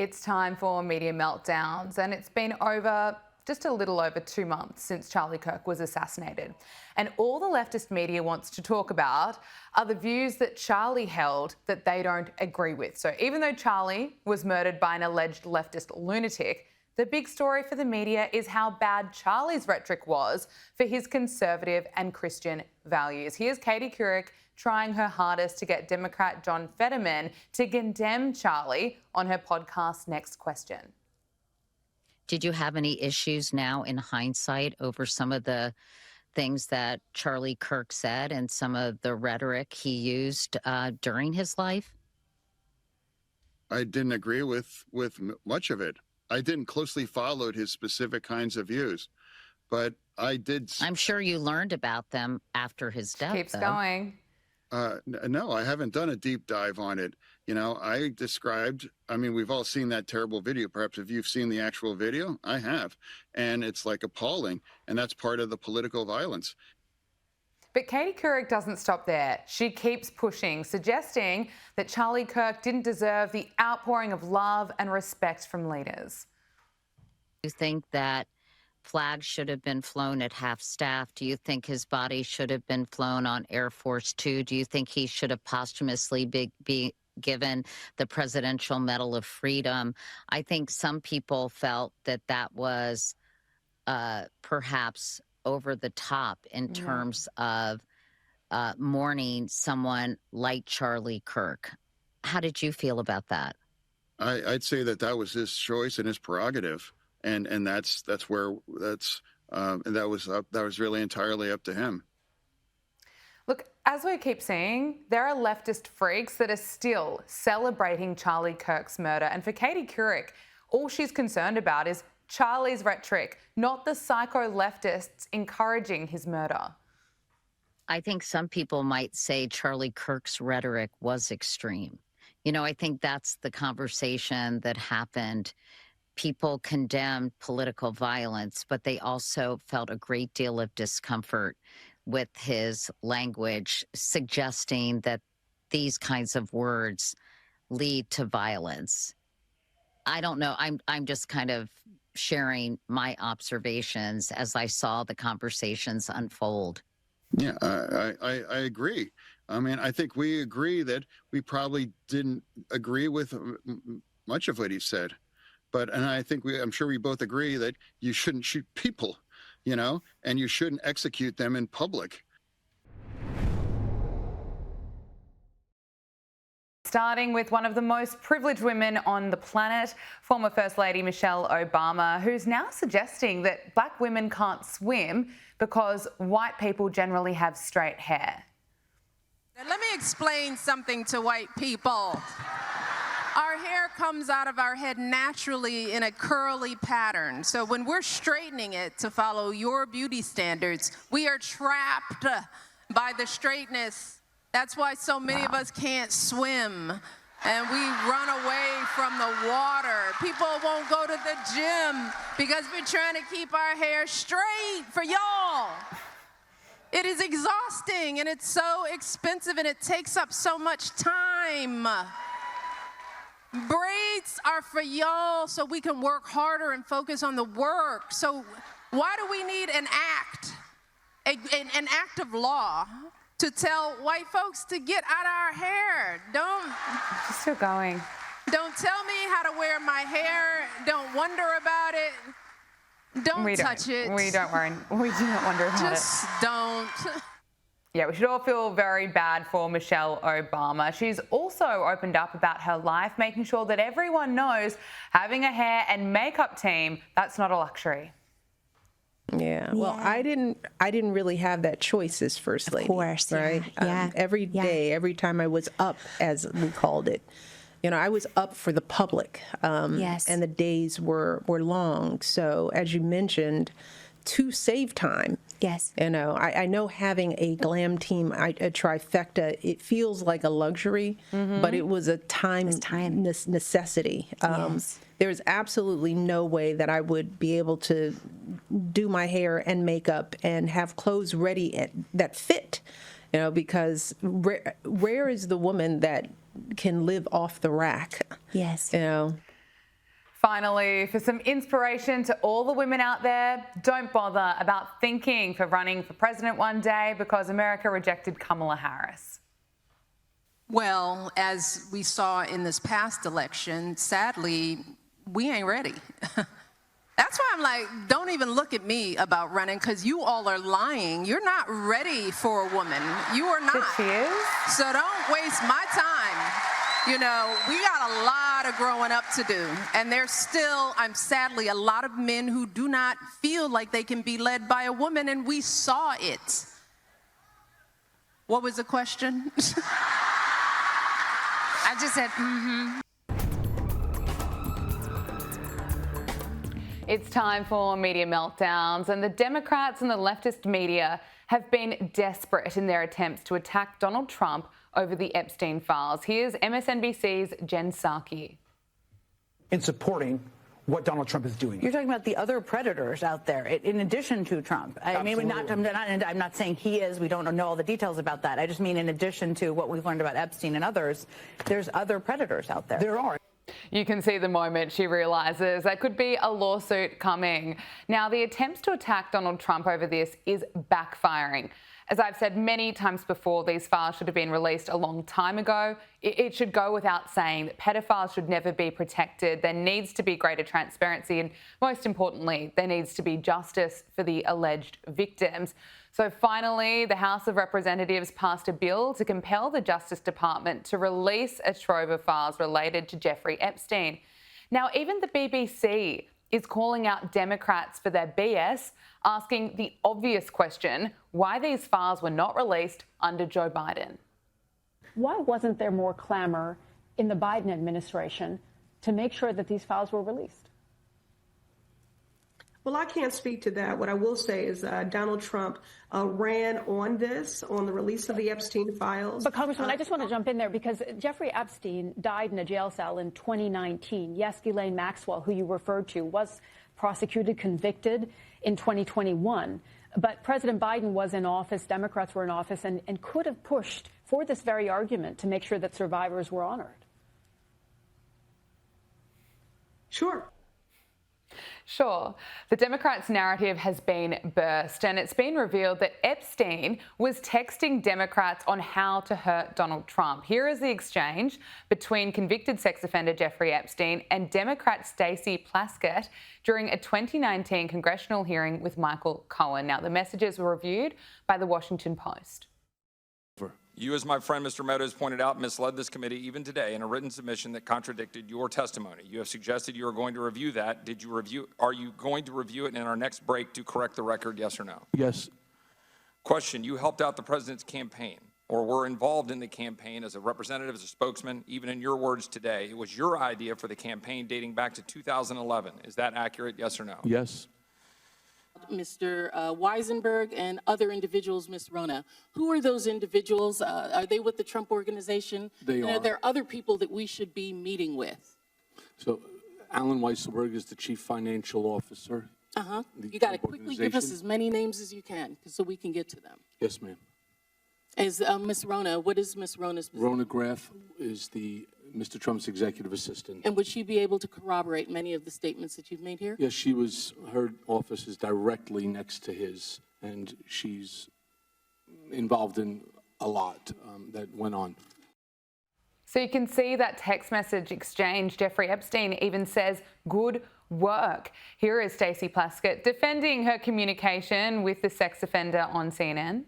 It's time for Media Meltdowns, and it's been just a little over 2 months since Charlie Kirk was assassinated. And all the leftist media wants to talk about are the views that Charlie held that they don't agree with. So even though Charlie was murdered by an alleged leftist lunatic, the big story for the media is how bad Charlie's rhetoric was for his conservative and Christian values. Here's Katie Couric trying her hardest to get Democrat John Fetterman to condemn Charlie on her podcast Next Question. Did you have any issues now in hindsight over some of the things that Charlie Kirk said and some of the rhetoric he used during his life? I didn't agree with much of it. I didn't closely follow his specific kinds of views, but I did. I'm sure you learned about them after his death. Keeps going. No, I haven't done a deep dive on it. You know, we've all seen that terrible video. Perhaps if you've seen the actual video, I have. And it's like appalling. And that's part of the political violence. But Katie Couric doesn't stop there. She keeps pushing, suggesting that Charlie Kirk didn't deserve the outpouring of love and respect from leaders. Do you think that flags should have been flown at half-staff? Do you think his body should have been flown on Air Force Two? Do you think he should have posthumously be given the Presidential Medal of Freedom? I think some people felt that that was perhaps over the top in terms of mourning someone like Charlie Kirk. How did you feel about that? I'd say that was his choice and his prerogative. And that was really entirely up to him. Look, as we keep seeing, there are leftist freaks that are still celebrating Charlie Kirk's murder. And for Katie Couric, all she's concerned about is Charlie's rhetoric, not the psycho leftists encouraging his murder. I think some people might say Charlie Kirk's rhetoric was extreme. You know, I think that's the conversation that happened. People condemned political violence, but they also felt a great deal of discomfort with his language, suggesting that these kinds of words lead to violence. I don't know. I'm just kind of sharing my observations as I saw the conversations unfold. Yeah, I agree. I mean, I think we agree that we probably didn't agree with much of what he said. And I'm sure we both agree that you shouldn't shoot people, you know, and you shouldn't execute them in public. Starting with one of the most privileged women on the planet, former First Lady Michelle Obama, who's now suggesting that black women can't swim because white people generally have straight hair. Let me explain something to white people. Our hair comes out of our head naturally in a curly pattern. So when we're straightening it to follow your beauty standards, we are trapped by the straightness. That's why so many of us can't swim and we run away from the water. People won't go to the gym because we're trying to keep our hair straight for y'all. It is exhausting and it's so expensive and it takes up so much time. Braids are for y'all so we can work harder and focus on the work. So why do we need an act, an act of law to tell white folks to get out of our hair? She's still going. Don't tell me how to wear my hair. Don't wonder about it. Don't touch it. We don't worry. We do not wonder about it. Just don't. Yeah, we should all feel very bad for Michelle Obama. She's also opened up about her life, making sure that everyone knows having a hair and makeup team, that's not a luxury. Yeah. Well, I didn't really have that choice as First Lady. Of course. Right? Yeah. Every day, every time I was up, as we called it, you know, I was up for the public. Yes. And the days were long. So as you mentioned, to save time. Yes. You know, I know having a glam team, a trifecta, it feels like a luxury, but it was a time necessity. Yes. There's absolutely no way that I would be able to do my hair and makeup and have clothes ready that fit, you know, because rare is the woman that can live off the rack. Yes. You know. Finally, for some inspiration to all the women out there, don't bother about thinking for running for president one day because America rejected Kamala Harris. Well, as we saw in this past election, sadly, we ain't ready. That's why I'm like, don't even look at me about running, because you all are lying. You're not ready for a woman. You are not. But she is. So don't waste my time. You know, we got a lot of growing up to do. And there's still, sadly, a lot of men who do not feel like they can be led by a woman, and we saw it. What was the question? I just said, It's time for media meltdowns, and the Democrats and the leftist media have been desperate in their attempts to attack Donald Trump over the Epstein files. Here's MSNBC's Jen Psaki. In supporting what Donald Trump is doing. You're talking about the other predators out there, in addition to Trump. I mean, I'm not saying he is. We don't know all the details about that. I just mean in addition to what we've learned about Epstein and others, there's other predators out there. There are. You can see the moment she realises there could be a lawsuit coming. Now, the attempts to attack Donald Trump over this is backfiring. As I've said many times before, these files should have been released a long time ago. It should go without saying that pedophiles should never be protected. There needs to be greater transparency, and most importantly, there needs to be justice for the alleged victims. So finally, the House of Representatives passed a bill to compel the Justice Department to release a trove of files related to Jeffrey Epstein. Now, even the BBC is calling out Democrats for their BS, asking the obvious question, why these files were not released under Joe Biden. Why wasn't there more clamor in the Biden administration to make sure that these files were released? Well, I can't speak to that. What I will say is Donald Trump ran on the release of the Epstein files. But Congresswoman, I just want to jump in there because Jeffrey Epstein died in a jail cell in 2019. Yes, Ghislaine Maxwell, who you referred to, was prosecuted, convicted in 2021. But President Biden was in office, Democrats were in office, and could have pushed for this very argument to make sure that survivors were honored. Sure. The Democrats' narrative has been burst, and it's been revealed that Epstein was texting Democrats on how to hurt Donald Trump. Here is the exchange between convicted sex offender Jeffrey Epstein and Democrat Stacey Plaskett during a 2019 congressional hearing with Michael Cohen. Now, the messages were reviewed by the Washington Post. You, as my friend Mr. Meadows pointed out, misled this committee even today in a written submission that contradicted your testimony. You have suggested you are going to review that. Are you going to review it in our next break to correct the record, yes or no? Yes. Question, you helped out the president's campaign or were involved in the campaign as a representative, as a spokesman, even in your words today. It was your idea for the campaign dating back to 2011. Is that accurate, yes or no? Yes. Mr. Weisenberg and other individuals, Ms. Rona. Who are those individuals? Are they with the Trump organization? They are. Are there other people that we should be meeting with? So Alan Weisselberg is the chief financial officer. You got to quickly give us as many names as you can so we can get to them. Yes, ma'am. Is Ms. Rona, what is Ms. Rona's position? Rona Graff is Mr. Trump's executive assistant. And would she be able to corroborate many of the statements that you've made here? Yes, her office is directly next to his, and she's involved in a lot that went on. So you can see that text message exchange. Jeffrey Epstein even says, good work. Here is Stacey Plaskett defending her communication with the sex offender on CNN.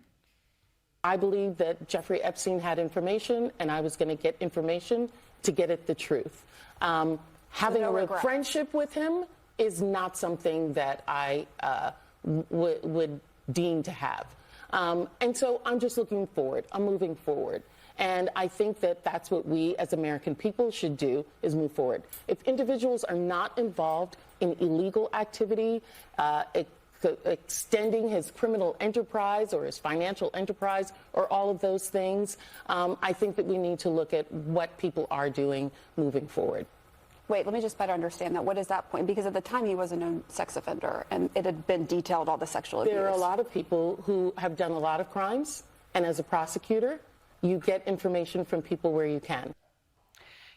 I believe that Jeffrey Epstein had information, and I was going to get information to get at the truth. Having a friendship with him is not something that I would deem to have. And so I'm just looking forward. I'm moving forward. And I think that that's what we as American people should do, is move forward. If individuals are not involved in illegal activity, extending his criminal enterprise or his financial enterprise or all of those things, I think that we need to look at what people are doing moving forward. Wait, let me just better understand that. What is that point? Because at the time he was a known sex offender and it had been detailed all the sexual abuse. There are a lot of people who have done a lot of crimes, and as a prosecutor, you get information from people where you can.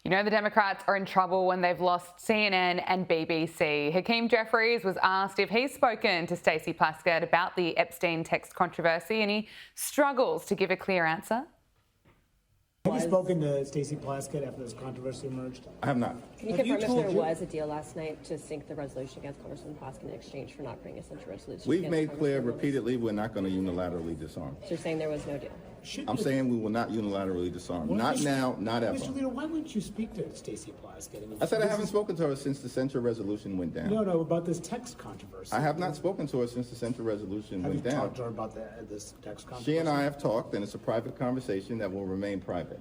You know the Democrats are in trouble when they've lost CNN and BBC. Hakeem Jeffries was asked if he's spoken to Stacey Plaskett about the Epstein text controversy, and he struggles to give a clear answer. Have you spoken to Stacey Plaskett after this controversy emerged? I have not. Can you confirm if there was a deal last night to sink the resolution against Congressman Plaskett in exchange for not bringing a censure resolution? We've made clear repeatedly we're not going to unilaterally disarm. So you're saying there was no deal? I'm saying we will not unilaterally disarm. Not now, not ever. Mr. Leader, why wouldn't you speak to Stacey Plaskett? I said I haven't spoken to her since the censure resolution went down. No, about this text controversy. I have not spoken to her since the censure resolution went down. Have you talked to her about this text controversy? She and I have talked, and it's a private conversation that will remain private.